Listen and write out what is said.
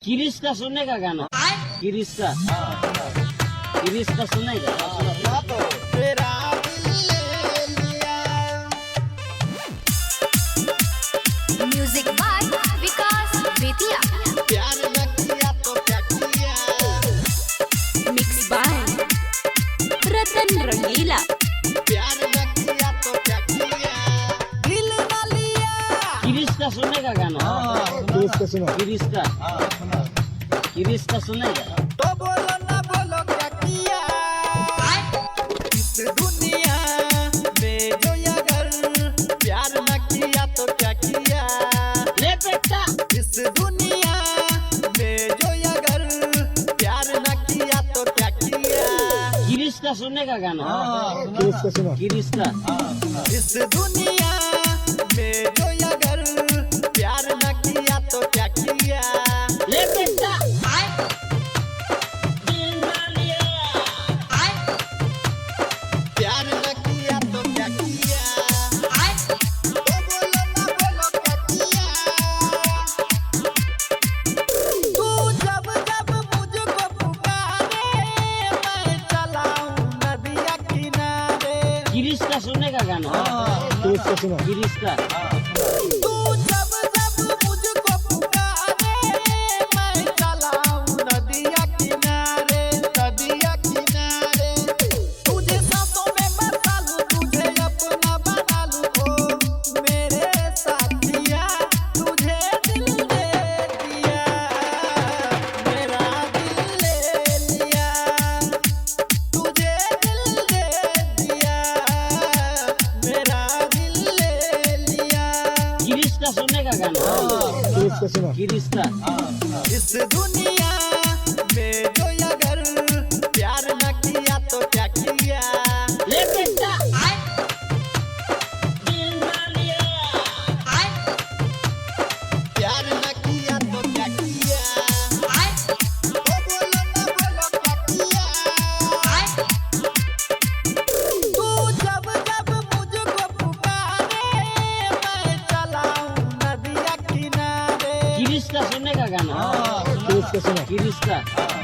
किरिश का सुनने का गाना किरिश का सुनेगा music by Vikas Betiya mix by Ratan Rangila Kirish का सुनने का गाना किरिश का सुनेगा तो बोलो ना बोलो क्या किया इस दुनिया में जो अगर प्यार न किया तो क्या किया ले बेटा इस दुनिया में जो अगर प्यार न किया तो क्या किया किरिश का सुनने का गाना किरिश का इस दुनिया में जो अगर प्यार न किया तो क्या किया ले बेटा प्यार न किया तो क्या किया तो बोलो ना बोलो क्या किया तू जब जब मुझको पुकारे मैं चला हूँ नदिया किनारे किरिश का सुनने का गाना किरिश का तू जब जब मुझको पुकारे मैं चला हूँ नदिया किनारे तुझे सांसों में बसा लूं तुझे अपना बना लूं ओ मेरे साथिया तुझे दिल दे दिया मेरा दिल ले लिया तुझे दिल दे दिया मेरा दिल ले लिया किरिश का सुनने का गाना किरिश का इस दुनिया में जो अगर प्यार न किया तो क्या किया ले बेटा प्यार न किया तो क्या किया ओ बोलो ना बोलो क्या किया तू जब जब मुझको पुकारे मैं चला हूँ नदिया किनारे किरिश का सुनने का गाना किरिश का